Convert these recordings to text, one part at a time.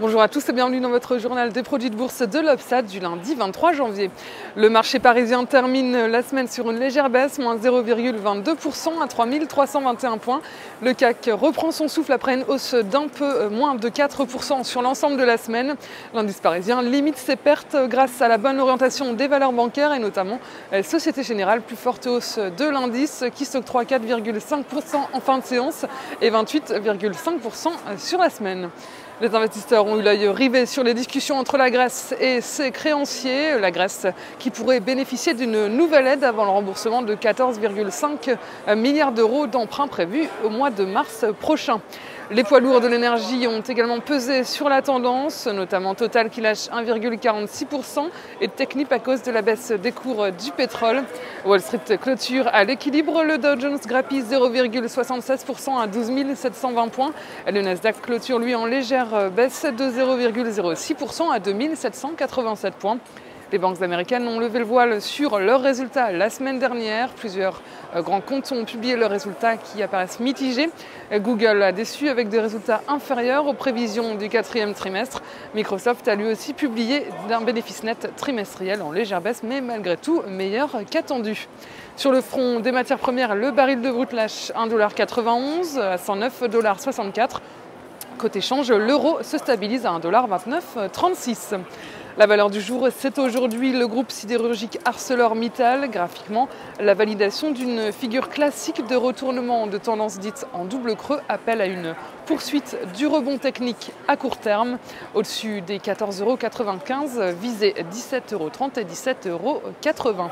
Bonjour à tous et bienvenue dans votre journal des produits de bourse de l'Obstat du lundi 23 janvier. Le marché parisien termine la semaine sur une légère baisse, moins 0,22% à 3321 points. Le CAC reprend son souffle après une hausse d'un peu moins de 4% sur l'ensemble de la semaine. L'indice parisien limite ses pertes grâce à la bonne orientation des valeurs bancaires et notamment Société Générale, plus forte hausse de l'indice qui s'octroie 4,5% en fin de séance et 28,5% sur la semaine. Les investisseurs ont eu l'œil rivé sur les discussions entre la Grèce et ses créanciers. La Grèce qui pourrait bénéficier d'une nouvelle aide avant le remboursement de 14,5 milliards d'euros d'emprunts prévus au mois de mars prochain. Les poids lourds de l'énergie ont également pesé sur la tendance, notamment Total qui lâche 1,46% et Technip à cause de la baisse des cours du pétrole. Wall Street clôture à l'équilibre, le Dow Jones grappille 0,76% à 12 720 points. Le Nasdaq clôture lui en légère baisse de 0,06% à 2 787 points. Les banques américaines ont levé le voile sur leurs résultats la semaine dernière. Plusieurs grands comptes ont publié leurs résultats qui apparaissent mitigés. Google a déçu avec des résultats inférieurs aux prévisions du quatrième trimestre. Microsoft a lui aussi publié un bénéfice net trimestriel en légère baisse, mais malgré tout meilleur qu'attendu. Sur le front des matières premières, le baril de brut lâche 1,91 $ à 109,64 $. Côté change, l'euro se stabilise à 1,2936 $. La valeur du jour, c'est aujourd'hui le groupe sidérurgique ArcelorMittal. Graphiquement, la validation d'une figure classique de retournement de tendance dite en double creux appelle à une poursuite du rebond technique à court terme. Au-dessus des 14,95 €, visez 17,30 € et 17,80 €.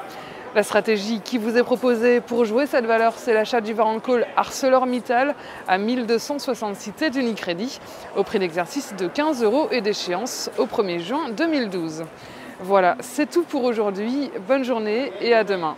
La stratégie qui vous est proposée pour jouer cette valeur, c'est l'achat du warrant call ArcelorMittal à 1266 T d'Unicredit au prix d'exercice de 15 € et d'échéance au 1er juin 2012. Voilà, c'est tout pour aujourd'hui. Bonne journée et à demain.